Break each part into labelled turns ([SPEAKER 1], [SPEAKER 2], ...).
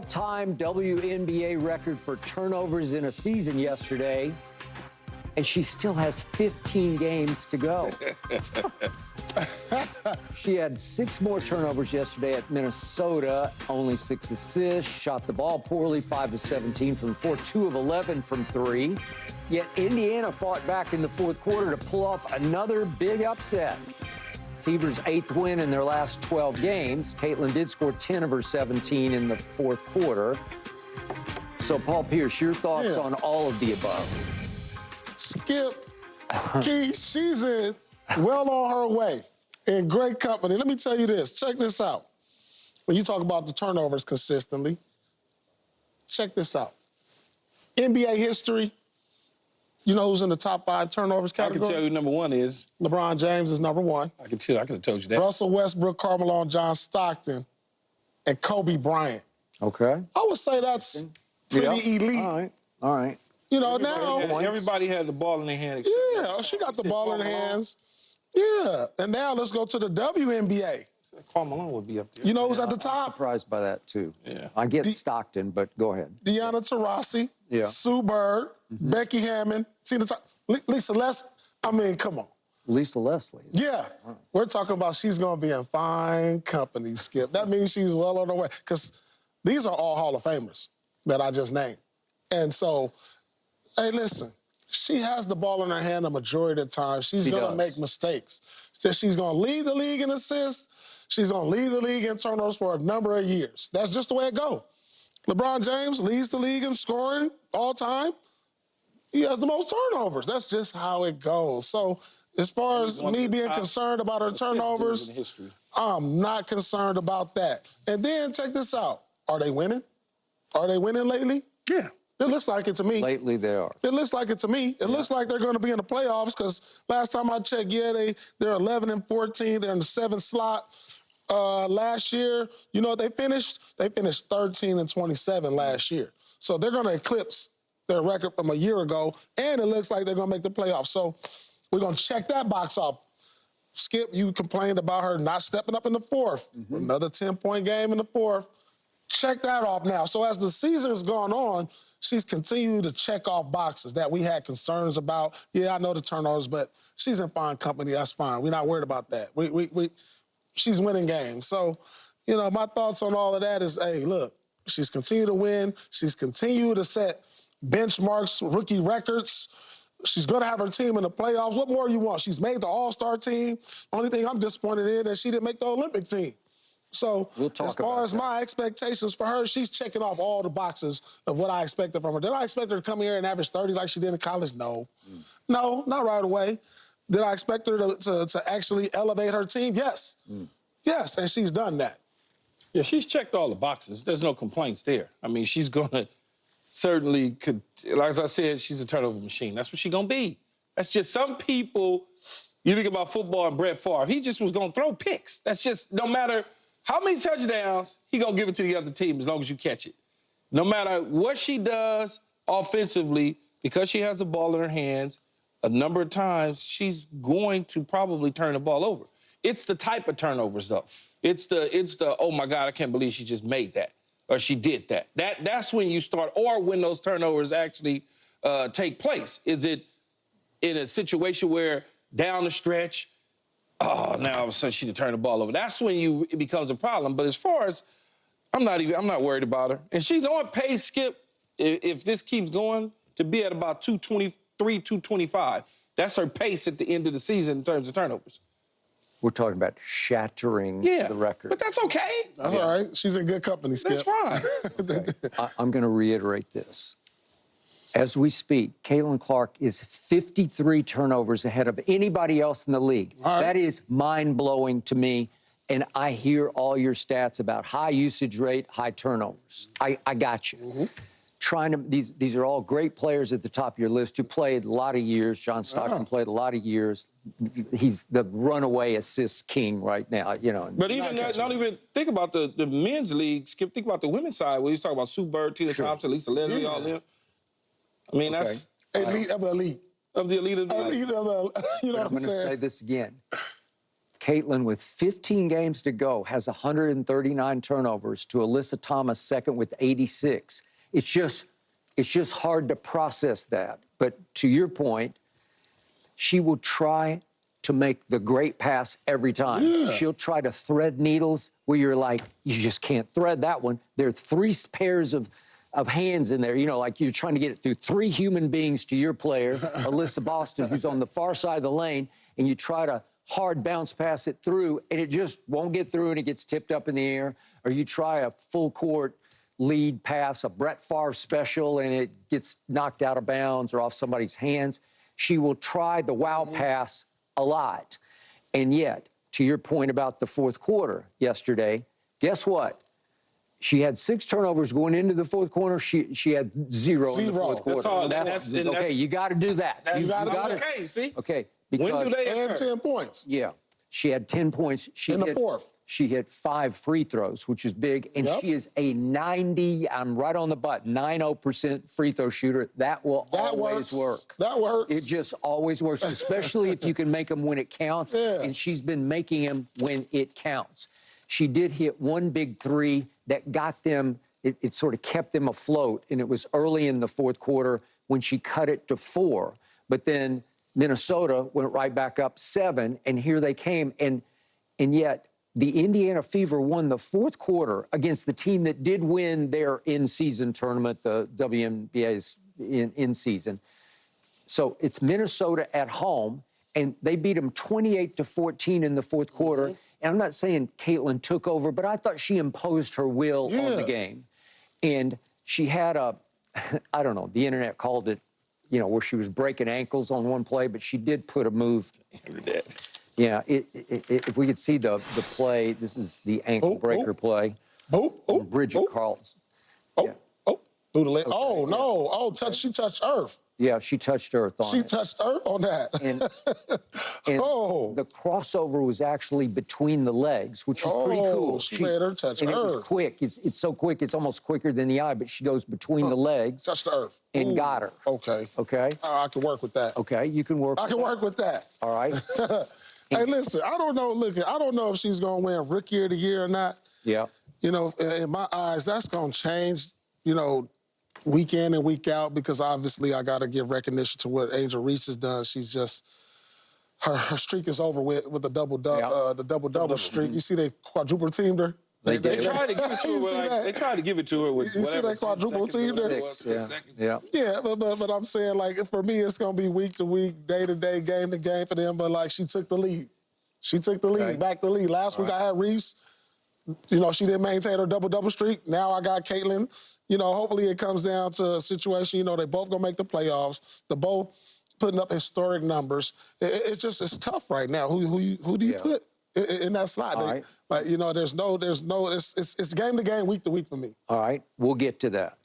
[SPEAKER 1] all-time WNBA record for turnovers in a season yesterday, and she still has 15 games to go. She had 6 more turnovers yesterday at Minnesota, only 6 assists, shot the ball poorly, 5 of 17 from the floor, 2 of 11 from 3. Yet Indiana fought back in the fourth quarter to pull off another big upset. Fever's 8th win in their last 12 games. Caitlin did score 10 of her 17 in the fourth quarter. So, Paul Pierce, your thoughts on all of the above?
[SPEAKER 2] Skip, Key, she's well on her way, in great company. Let me tell you this. Check this out. When you talk about the turnovers consistently, check this out. NBA history, you know who's in the top 5 turnovers category?
[SPEAKER 3] I can tell you number 1 is.
[SPEAKER 2] LeBron James is number 1.
[SPEAKER 3] I could have told you that.
[SPEAKER 2] Russell Westbrook, Carmelo, John Stockton, and Kobe Bryant.
[SPEAKER 1] Okay.
[SPEAKER 2] I would say that's pretty elite.
[SPEAKER 1] All right.
[SPEAKER 2] You know,
[SPEAKER 3] everybody had the ball in their hand.
[SPEAKER 2] Yeah, she got the ball in her hands. Yeah, and now let's go to the WNBA.
[SPEAKER 3] Carmelo would be up there.
[SPEAKER 2] You know who's at the top?
[SPEAKER 1] I'm surprised by that, too.
[SPEAKER 3] Yeah.
[SPEAKER 1] I get Stockton, but go ahead.
[SPEAKER 2] Deanna Taurasi, Sue Bird, Becky Hammond, Tina Lisa Leslie. I mean, come on.
[SPEAKER 1] Lisa Leslie.
[SPEAKER 2] Yeah. We're talking about she's going to be in fine company, Skip. That means she's well on her way, because these are all Hall of Famers that I just named. And so, hey, listen, she has the ball in her hand the majority of the time. She's going to make mistakes. So she's going to lead the league in assists. She's going to lead the league in turnovers for a number of years. That's just the way it goes. LeBron James leads the league in scoring all time. He has the most turnovers. That's just how it goes. So as far as me being concerned about her turnovers, I'm not concerned about that. And then check this out. Are they winning? Are they winning lately?
[SPEAKER 3] Yeah.
[SPEAKER 2] It looks like it to me.
[SPEAKER 1] Lately, they are.
[SPEAKER 2] It looks like it to me. It looks like they're going to be in the playoffs, because last time I checked, they're 11-14. They're in the 7th slot. Last year, you know, they finished 13-27 last year. So they're going to eclipse their record from a year ago, and it looks like they're going to make the playoffs. So we're going to check that box off. Skip, you complained about her not stepping up in the fourth. Another 10-point game in the fourth. Check that off now. So as the season has gone on, she's continued to check off boxes that we had concerns about. Yeah, I know the turnovers, but she's in fine company. That's fine. We're not worried about that. She's winning games. So, you know, my thoughts on all of that is, hey, look, she's continued to win. She's continued to set benchmarks, rookie records. She's going to have her team in the playoffs. What more you want? She's made the All-Star team. Only thing I'm disappointed in is she didn't make the Olympic team. So as far as my expectations for her, she's checking off all the boxes of what I expected from her. Did I expect her to come here and average 30 like she did in college? No. No, not right away. Did I expect her to actually elevate her team? Yes. Yes, and she's done that.
[SPEAKER 3] Yeah, she's checked all the boxes. There's no complaints there. I mean, she's going to certainly like I said, she's a turnover machine. That's what she's going to be. That's just some people, you think about football and Brett Favre, he just was going to throw picks. That's just no matter how many touchdowns, he going to give it to the other team as long as you catch it. No matter what she does offensively, because she has the ball in her hands, a number of times she's going to probably turn the ball over. It's the type of turnovers, though. It's the oh, my God, I can't believe she just made that or she did that. That's when you start, or when those turnovers actually take place. Is it in a situation where down the stretch, oh, now all of a sudden she turned the ball over. That's when it becomes a problem. But as far as, I'm not worried about her. And she's on pace, Skip, if this keeps going, to be at about 223, 225. That's her pace at the end of the season in terms of turnovers.
[SPEAKER 1] We're talking about shattering the record.
[SPEAKER 3] But that's okay.
[SPEAKER 2] That's all right. She's in good company, Skip.
[SPEAKER 3] That's fine.
[SPEAKER 1] Okay. I'm going to reiterate this. As we speak, Caitlin Clark is 53 turnovers ahead of anybody else in the league. That is mind-blowing to me. And I hear all your stats about high usage rate, high turnovers. I got you. These are all great players at the top of your list who played a lot of years. John Stockton played a lot of years. He's the runaway assist king right now, you know.
[SPEAKER 3] But even that, don't even think about the men's league. Skip, think about the women's side where you talk about Sue Bird, Tina Thompson, Lisa Leslie, all them. I mean, that's
[SPEAKER 2] elite of the elite.
[SPEAKER 3] Of the elite of the elite.
[SPEAKER 2] You know what I'm saying?
[SPEAKER 1] I'm going to say this again. Caitlin, with 15 games to go, has 139 turnovers to Alyssa Thomas second with 86. It's just hard to process that. But to your point, she will try to make the great pass every time.
[SPEAKER 2] Yeah.
[SPEAKER 1] She'll try to thread needles where you're like, you just can't thread that one. There are 3 pairs of hands in there, you know, like you're trying to get it through 3 human beings to your player, Alyssa Boston, who's on the far side of the lane, and you try to hard bounce pass it through, and it just won't get through, and it gets tipped up in the air. Or you try a full court lead pass, a Brett Favre special, and it gets knocked out of bounds or off somebody's hands. She will try the wow pass a lot. And yet, to your point about the fourth quarter yesterday, guess what? She had 6 turnovers going into the fourth quarter. She had 0 in the fourth quarter.
[SPEAKER 3] That's all.
[SPEAKER 1] Okay, you got to do that.
[SPEAKER 3] That's
[SPEAKER 1] You gotta-
[SPEAKER 3] okay, see?
[SPEAKER 1] Okay,
[SPEAKER 3] When
[SPEAKER 1] because
[SPEAKER 3] do they
[SPEAKER 2] And
[SPEAKER 3] occur?
[SPEAKER 2] 10 points.
[SPEAKER 1] yeah, she had 10 points. She
[SPEAKER 2] In the
[SPEAKER 1] hit,
[SPEAKER 2] fourth.
[SPEAKER 1] She hit 5 free throws, which is big, and
[SPEAKER 2] Yep.
[SPEAKER 1] she is a 90. I'm right on the button. 90% free throw shooter. That will
[SPEAKER 2] That
[SPEAKER 1] always
[SPEAKER 2] works.
[SPEAKER 1] work.
[SPEAKER 2] That works.
[SPEAKER 1] It just always works, especially if you can make them when it counts.
[SPEAKER 2] Yeah.
[SPEAKER 1] And she's been making them when it counts. She did hit 1 big 3 that got them. It sort of kept them afloat, and it was early in the fourth quarter when she cut it to 4. But then Minnesota went right back up 7, and here they came. And yet the Indiana Fever won the fourth quarter against the team that did win their in-season tournament, the WNBA's in-season. So it's Minnesota at home, and they beat them 28-14 in the fourth quarter. And I'm not saying Caitlin took over, but I thought she imposed her will on the
[SPEAKER 2] Yeah.
[SPEAKER 1] game. And she had I don't know, the internet called it, you know, where she was breaking ankles on one play, but she did put a move. Yeah, if we could see the play, this is the ankle breaker play.
[SPEAKER 2] Boop, oh,
[SPEAKER 1] Bridget
[SPEAKER 2] oh,
[SPEAKER 1] Carlson.
[SPEAKER 2] oh,
[SPEAKER 1] Yeah.
[SPEAKER 2] oh, through the leg. Oh, no. Oh, she touched earth.
[SPEAKER 1] Yeah, she touched earth on
[SPEAKER 2] She
[SPEAKER 1] it.
[SPEAKER 2] touched earth on that.
[SPEAKER 1] And
[SPEAKER 2] Oh.
[SPEAKER 1] the crossover was actually between the legs, which was pretty cool.
[SPEAKER 2] she made her touch
[SPEAKER 1] and it was
[SPEAKER 2] earth.
[SPEAKER 1] quick. It's so quick, it's almost quicker than the eye, but she goes between the legs
[SPEAKER 2] Touched the earth.
[SPEAKER 1] and
[SPEAKER 2] Ooh.
[SPEAKER 1] got her.
[SPEAKER 2] Okay.
[SPEAKER 1] Okay?
[SPEAKER 2] I can work with that.
[SPEAKER 1] Okay, you can work
[SPEAKER 2] I
[SPEAKER 1] with
[SPEAKER 2] can
[SPEAKER 1] that.
[SPEAKER 2] work with that.
[SPEAKER 1] All right?
[SPEAKER 2] Hey, listen, I don't know. Look, I don't know if she's going to win Rookie of the Year or not.
[SPEAKER 1] Yeah.
[SPEAKER 2] You know, in my eyes, that's going to change, you know, week in and week out, because obviously I got to give recognition to what Angel Reese has done. She's just, her streak is over with the double streak. You see they quadruple teamed her?
[SPEAKER 1] They did.
[SPEAKER 3] They tried to give it to her.
[SPEAKER 2] You see that?
[SPEAKER 3] They tried to give it to her with
[SPEAKER 2] You see
[SPEAKER 3] whatever.
[SPEAKER 2] that quadruple
[SPEAKER 3] 10 seconds or
[SPEAKER 2] team
[SPEAKER 3] whatever it was, 10
[SPEAKER 1] Yeah.
[SPEAKER 3] seconds.
[SPEAKER 1] Yeah.
[SPEAKER 2] Yeah, but I'm saying, like, for me, it's going to be week to week, day to day, game to game for them. But, like, she took the lead. She took the lead,
[SPEAKER 1] Okay.
[SPEAKER 2] back the lead. Last week I had Reese. You know, she didn't maintain her double streak. Now I got Caitlin. You know, hopefully it comes down to a situation, you know, they both going to make the playoffs. They're both putting up historic numbers. It's tough right now. Who do you put in that slot?
[SPEAKER 1] All right.
[SPEAKER 2] Like, you know, it's game to game, week to week for me.
[SPEAKER 1] All right, we'll get to that.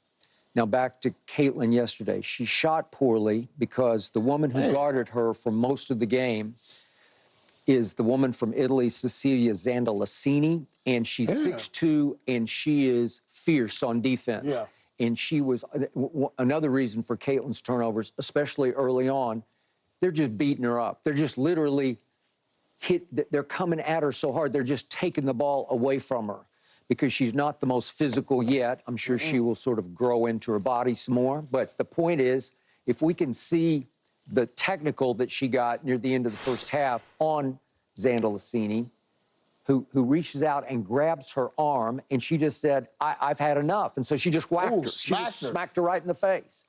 [SPEAKER 1] Now back to Caitlin yesterday. She shot poorly because the woman who guarded her for most of the game is the woman from Italy, Cecilia Zandalasini, and she's 6'2", and she is fierce on defense.
[SPEAKER 2] Yeah.
[SPEAKER 1] And she was another reason for Caitlin's turnovers, especially early on. They're just beating her up. They're just literally they're coming at her so hard, they're just taking the ball away from her because she's not the most physical yet. I'm sure she will sort of grow into her body some more. But the point is, if we can see the technical that she got near the end of the first half on Zandalasini, who reaches out and grabs her arm, and she just said, I've had enough. And so she just whacked her. She just smacked her right in the face.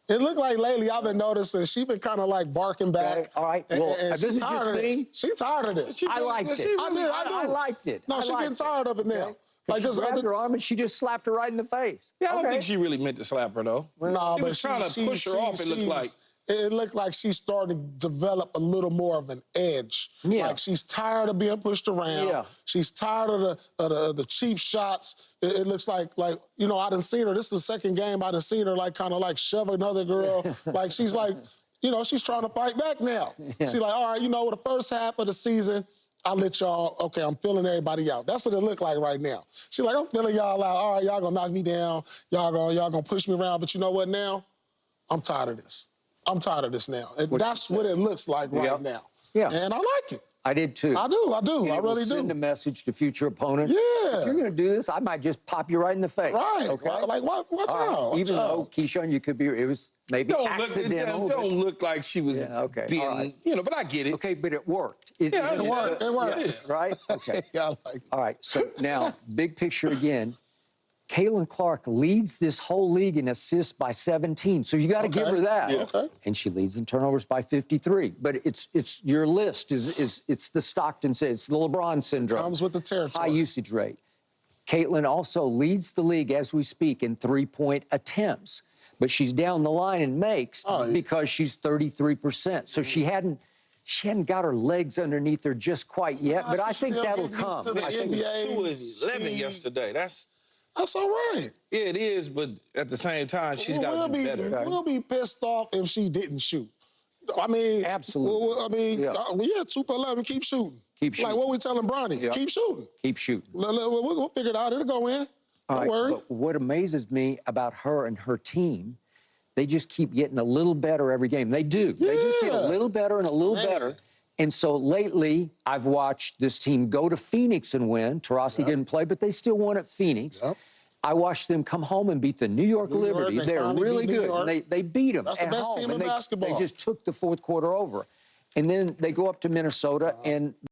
[SPEAKER 2] It looked like lately I've been noticing she's been kind of like barking back.
[SPEAKER 1] Okay, all right. Well,
[SPEAKER 2] and
[SPEAKER 1] this is
[SPEAKER 2] she's tired
[SPEAKER 1] just
[SPEAKER 2] of this.
[SPEAKER 1] me.
[SPEAKER 2] She's tired of this.
[SPEAKER 1] I liked it.
[SPEAKER 2] I
[SPEAKER 1] liked it.
[SPEAKER 2] No,
[SPEAKER 1] I
[SPEAKER 2] she's
[SPEAKER 1] liked
[SPEAKER 2] getting tired of it now.
[SPEAKER 1] Like, she grabbed her arm and she just slapped her right in the face.
[SPEAKER 3] Yeah, I don't think she really meant to slap her, though.
[SPEAKER 2] No,
[SPEAKER 3] She
[SPEAKER 2] but
[SPEAKER 3] was trying to push her off, it looked like.
[SPEAKER 2] It looked like she's starting to develop a little more of an edge.
[SPEAKER 1] Yeah.
[SPEAKER 2] Like she's tired of being pushed around.
[SPEAKER 1] Yeah.
[SPEAKER 2] She's tired of the cheap shots. It looks like, you know, I done seen her. This is the second game I done seen her like kind of like shove another girl. Like she's like, you know, she's trying to fight back now.
[SPEAKER 1] Yeah.
[SPEAKER 2] She's like, all right, you know, the first half of the season, I let y'all, okay, I'm feeling everybody out. That's what it look like right now. She's like, I'm feeling y'all out. All right, y'all gonna knock me down. Y'all gonna push me around. But you know what now? I'm tired of this. I'm tired of this now. And that's what it looks like right now.
[SPEAKER 1] Yeah.
[SPEAKER 2] And I like it.
[SPEAKER 1] I did too.
[SPEAKER 2] I do.
[SPEAKER 1] And
[SPEAKER 2] I
[SPEAKER 1] it will
[SPEAKER 2] really
[SPEAKER 1] send
[SPEAKER 2] do.
[SPEAKER 1] a message to future opponents.
[SPEAKER 2] Yeah.
[SPEAKER 1] If you're going to do this, I might just pop you right in the face.
[SPEAKER 2] Right.
[SPEAKER 1] Okay.
[SPEAKER 2] Like, watch
[SPEAKER 1] All right.
[SPEAKER 2] out.
[SPEAKER 1] Even though, Keyshawn, you could be, it was maybe accidental.
[SPEAKER 3] Don't look like she was
[SPEAKER 1] Yeah, okay.
[SPEAKER 3] being,
[SPEAKER 1] All right.
[SPEAKER 3] but I get it.
[SPEAKER 1] Okay, but it worked. It
[SPEAKER 2] worked. It worked.
[SPEAKER 1] Yeah, right? Okay.
[SPEAKER 2] Yeah, I like that.
[SPEAKER 1] All right, so now, big picture again. Caitlin Clark leads this whole league in assists by 17, so you got to give her that.
[SPEAKER 3] Yeah.
[SPEAKER 2] Okay.
[SPEAKER 1] And she leads in turnovers by 53. But it's your list is it's the Stockton said, it's the LeBron syndrome.
[SPEAKER 2] Comes with the territory.
[SPEAKER 1] High usage rate. Caitlin also leads the league as we speak in three-point attempts, but she's down the line in makes because she's 33%. So she hadn't got her legs underneath her just quite yet, but I think that'll come.
[SPEAKER 2] To the
[SPEAKER 1] I think
[SPEAKER 2] NBA
[SPEAKER 3] 2 and 11
[SPEAKER 2] speed.
[SPEAKER 3] yesterday. That's
[SPEAKER 2] all right.
[SPEAKER 3] yeah, it is, but at the same time, she's got to be better.
[SPEAKER 2] We'll be pissed off if she didn't shoot. I mean,
[SPEAKER 1] Absolutely.
[SPEAKER 2] Yeah. 2 for 11. Keep shooting.
[SPEAKER 1] Keep shooting.
[SPEAKER 2] Like what we telling Bronny.
[SPEAKER 1] Yeah.
[SPEAKER 2] Keep shooting.
[SPEAKER 1] Keep shooting.
[SPEAKER 2] We'll figure it out. It'll go in. Don't worry.
[SPEAKER 1] But what amazes me about her and her team, they just keep getting a little better every game. They do. They just get a little better and a little better. And so lately, I've watched this team go to Phoenix and win. Taurasi didn't play, but they still won at Phoenix.
[SPEAKER 2] Yep.
[SPEAKER 1] I watched them come home and beat the New York Liberty.
[SPEAKER 2] they
[SPEAKER 1] They're
[SPEAKER 2] finally
[SPEAKER 1] really
[SPEAKER 2] beat New
[SPEAKER 1] good.
[SPEAKER 2] York.
[SPEAKER 1] And they beat them
[SPEAKER 2] That's the
[SPEAKER 1] at
[SPEAKER 2] best
[SPEAKER 1] home.
[SPEAKER 2] team in
[SPEAKER 1] And they
[SPEAKER 2] basketball.
[SPEAKER 1] just took the fourth quarter over. And then they go up to Minnesota and